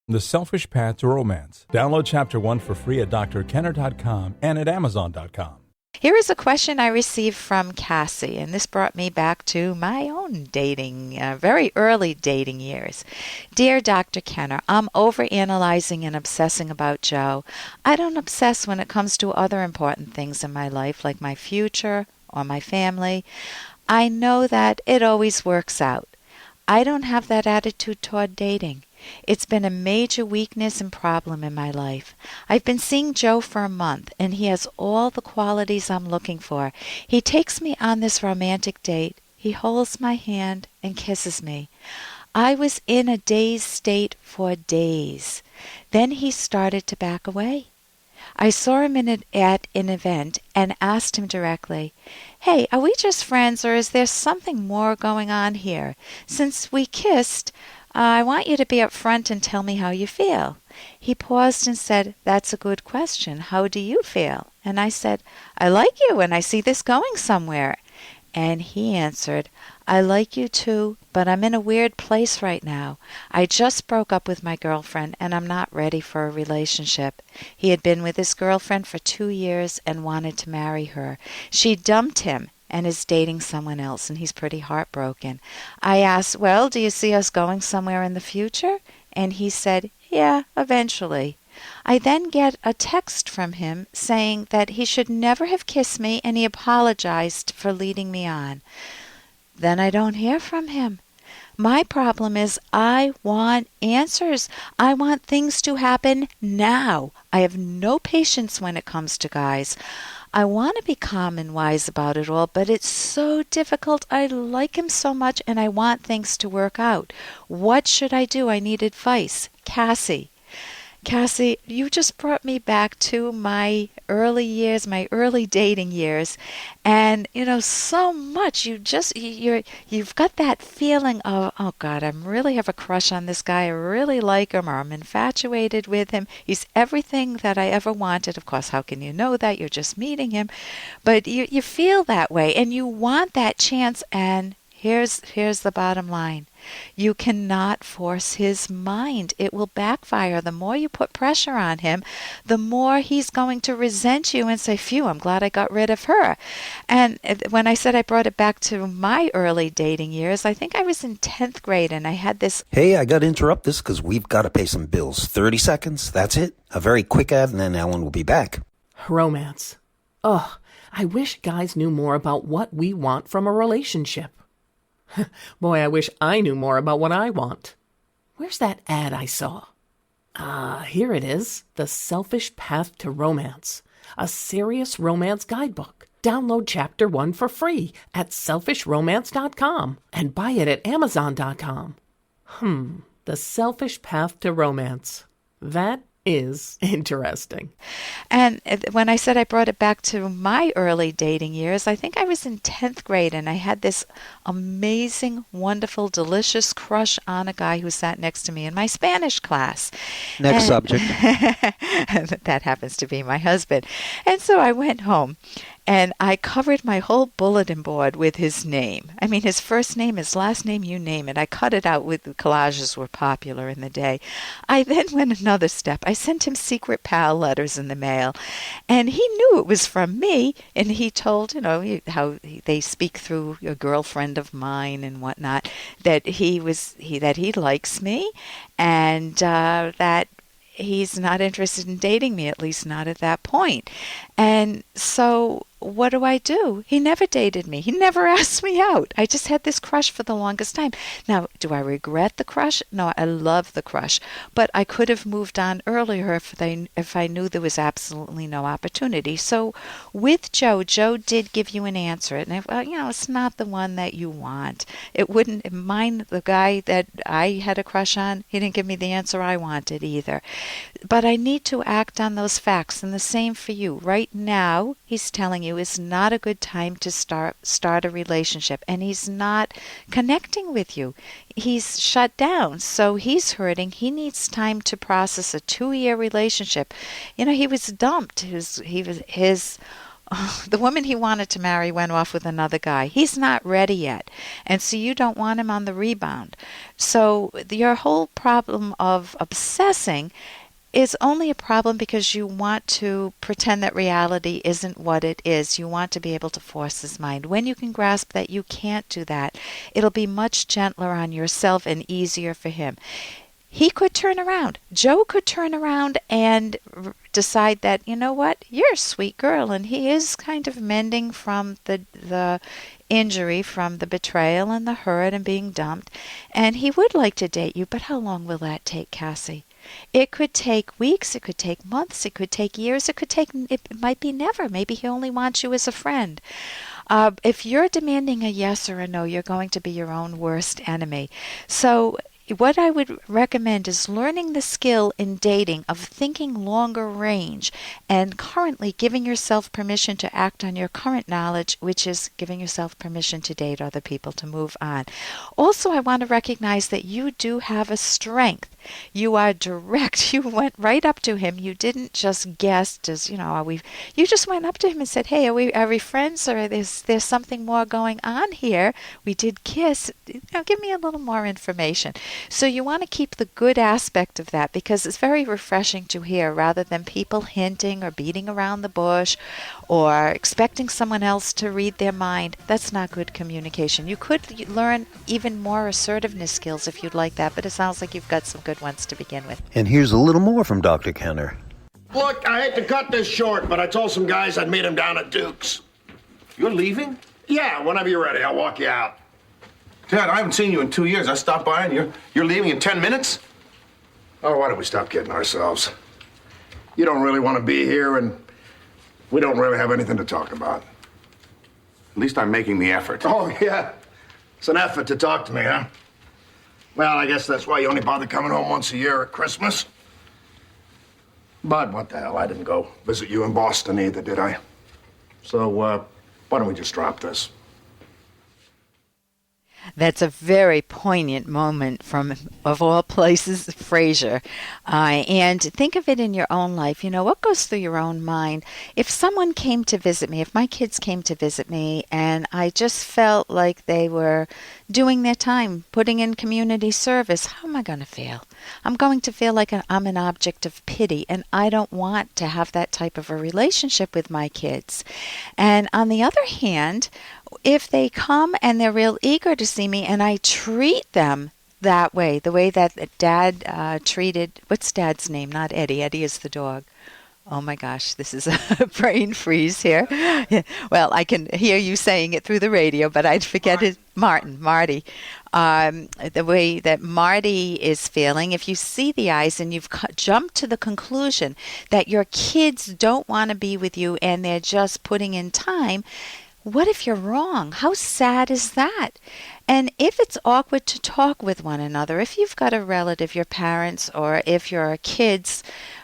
The Selfish Path to Romance. Download Chapter 1 for free at drkenner.com and at amazon.com. Here is a question I received from Cassie, and this brought me back to my own dating, very early dating years. Dear Dr. Kenner, I'm overanalyzing and obsessing about Joe. I don't obsess when it comes to other important things in my life, like my future or my family. I know that it always works out. I don't have that attitude toward dating. It's been a major weakness and problem in my life. I've been seeing Joe for a month, and he has all the qualities I'm looking for. He takes me on this romantic date. He holds my hand and kisses me. I was in a dazed state for days. Then he started to back away. I saw him at an event and asked him directly, "Hey, are we just friends, or is there something more going on here? Since we kissed, I want you to be up front and tell me how you feel." He paused and said, "That's a good question. How do you feel?" And I said, "I like you, and I see this going somewhere." And he answered, "I like you too, but I'm in a weird place right now. I just broke up with my girlfriend, and I'm not ready for a relationship." He had been with his girlfriend for 2 years and wanted to marry her. She dumped him and is dating someone else, and he's pretty heartbroken. I asked, "Well, do you see us going somewhere in the future?" And he said, "Yeah, eventually." I then get a text from him saying that he should never have kissed me, and he apologized for leading me on. Then I don't hear from him. My problem is I want answers. I want things to happen now. I have no patience when it comes to guys. I want to be calm and wise about it all, but it's so difficult. I like him so much, and I want things to work out. What should I do? I need advice. Cassie, you just brought me back to my early years, my early dating years, and so much. You've got that feeling of, oh God, I really have a crush on this guy. I really like him, or I'm infatuated with him. He's everything that I ever wanted. Of course, how can you know that? You're just meeting him, but you feel that way, and you want that chance. And here's the bottom line. You cannot force his mind. It will backfire. The more you put pressure on him, the more he's going to resent you and say, "Phew, I'm glad I got rid of her." And when I said I brought it back to my early dating years, I think I was in 10th grade, and I had this... Hey, I got to interrupt this because we've got to pay some bills. 30 seconds, that's it. A very quick ad, and then Ellen will be back. Romance. Ugh, I wish guys knew more about what we want from a relationship. Boy, I wish I knew more about what I want. Where's that ad I saw? Here it is. The Selfish Path to Romance. A serious romance guidebook. Download Chapter 1 for free at selfishromance.com and buy it at amazon.com. The Selfish Path to Romance. That is interesting. And when I said I brought it back to my early dating years, I think I was in 10th grade, and I had this amazing, wonderful, delicious crush on a guy who sat next to me in my Spanish class. Next subject. That happens to be my husband. And so I went home, and I covered my whole bulletin board with his name. I mean, his first name, his last name, you name it. I cut it out with collages were popular in the day. I then went another step. I sent him secret pal letters in the mail, and he knew it was from me, and he told, how they speak through a girlfriend of mine and whatnot, that he likes me, and that he's not interested in dating me, at least not at that point. And so what do? He never dated me. He never asked me out. I just had this crush for the longest time. Now, do I regret the crush? No, I love the crush. But I could have moved on earlier if I knew there was absolutely no opportunity. So with Joe did give you an answer. And it's not the one that you want. It wouldn't mind the guy that I had a crush on. He didn't give me the answer I wanted either. But I need to act on those facts, and the same for you. Right now, he's telling you it's not a good time to start a relationship, and he's not connecting with you. He's shut down, so he's hurting. He needs time to process a 2-year relationship. He was dumped. His the woman he wanted to marry went off with another guy. He's not ready yet. And so you don't want him on the rebound. So your whole problem of obsessing is only a problem because you want to pretend that reality isn't what it is. You want to be able to force his mind. When you can grasp that you can't do that, it'll be much gentler on yourself and easier for him. He could turn around. Joe could turn around and decide that, you know what, you're a sweet girl, and he is kind of mending from the injury, from the betrayal and the hurt and being dumped, and he would like to date you, but how long will that take, Cassie? It could take weeks, it could take months, it could take years, it might be never. Maybe he only wants you as a friend. If you're demanding a yes or a no, you're going to be your own worst enemy. So what I would recommend is learning the skill in dating of thinking longer range and currently giving yourself permission to act on your current knowledge, which is giving yourself permission to date other people, to move on. Also, I want to recognize that you do have a strength. You are direct. You went right up to him. You didn't just guess, you just went up to him and said, hey, are we friends, or there's something more going on here? We did kiss. Give me a little more information. So you want to keep the good aspect of that, because it's very refreshing to hear, rather than people hinting or beating around the bush or expecting someone else to read their mind. That's not good communication. You could learn even more assertiveness skills if you'd like that, but it sounds like you've got some good ones to begin with. And here's a little more from Dr. Kenner. Look, I hate to cut this short, but I told some guys I'd meet him down at Duke's. You're leaving? Yeah, whenever you're ready, I'll walk you out. Dad, I haven't seen you in 2 years. I stopped by and you're leaving in 10 minutes? Oh, why don't we stop kidding ourselves? You don't really want to be here, and we don't really have anything to talk about. At least I'm making the effort. Oh, yeah. It's an effort to talk to me, huh? Well, I guess that's why you only bother coming home once a year at Christmas. But what the hell, I didn't go visit you in Boston either, did I? So, why don't we just drop this? That's a very poignant moment from, of all places, Frasier. And think of it in your own life. What goes through your own mind? If someone came to visit me, if my kids came to visit me, and I just felt like they were doing their time, putting in community service, how am I going to feel? I'm going to feel like I'm an object of pity, and I don't want to have that type of a relationship with my kids. And on the other hand, if they come and they're real eager to see me and I treat them that way, the way that Dad treated, what's Dad's name? Not Eddie. Eddie is the dog. Oh my gosh, this is a brain freeze here. Well, I can hear you saying it through the radio, but I'd forget it. Marty. The way that Marty is feeling, if you see the eyes and you've jumped to the conclusion that your kids don't want to be with you and they're just putting in time, what if you're wrong? How sad is that? And if it's awkward to talk with one another, if you've got a relative, your parents, or if your kids,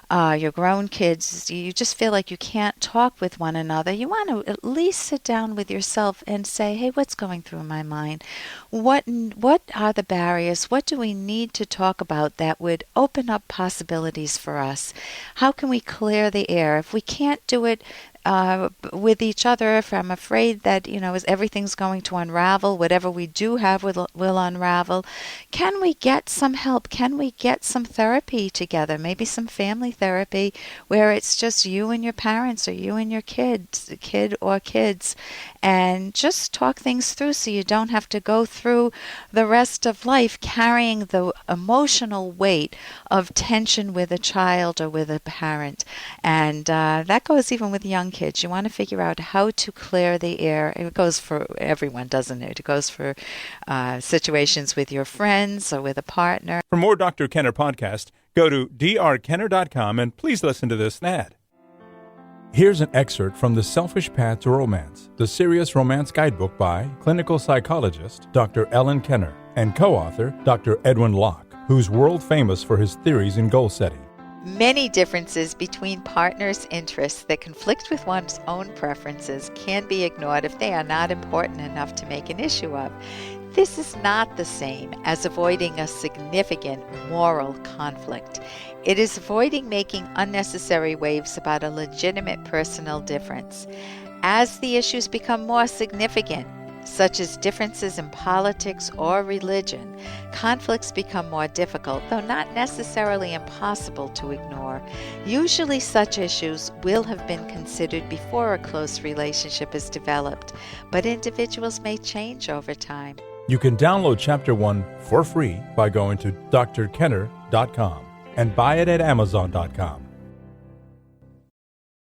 your grown kids, you just feel like you can't talk with one another, you want to at least sit down with yourself and say, hey, what's going through my mind? What are the barriers? What do we need to talk about that would open up possibilities for us? How can we clear the air? If we can't do it with each other, if I'm afraid that, as everything's going to unravel, whatever we do have will unravel, can we get some help? Can we get some therapy together? Maybe some family therapy where it's just you and your parents, or you and your kid or kids, and just talk things through so you don't have to go through the rest of life carrying the emotional weight of tension with a child or with a parent. And that goes even with young kids. You want to figure out how to clear the air. It goes for everyone, doesn't it? It goes for situations with your friends or with a partner. For more Dr. Kenner podcast, go to drkenner.com and please listen to this ad. Here's an excerpt from The Selfish Path to Romance, the Serious Romance Guidebook by clinical psychologist Dr. Ellen Kenner and co-author Dr. Edwin Locke, who's world famous for his theories in goal setting. Many differences between partners' interests that conflict with one's own preferences can be ignored if they are not important enough to make an issue of. This is not the same as avoiding a significant moral conflict. It is avoiding making unnecessary waves about a legitimate personal difference. As the issues become more significant, such as differences in politics or religion, conflicts become more difficult, though not necessarily impossible to ignore. Usually such issues will have been considered before a close relationship is developed, but individuals may change over time. You can download Chapter 1 for free by going to drkenner.com and buy it at amazon.com.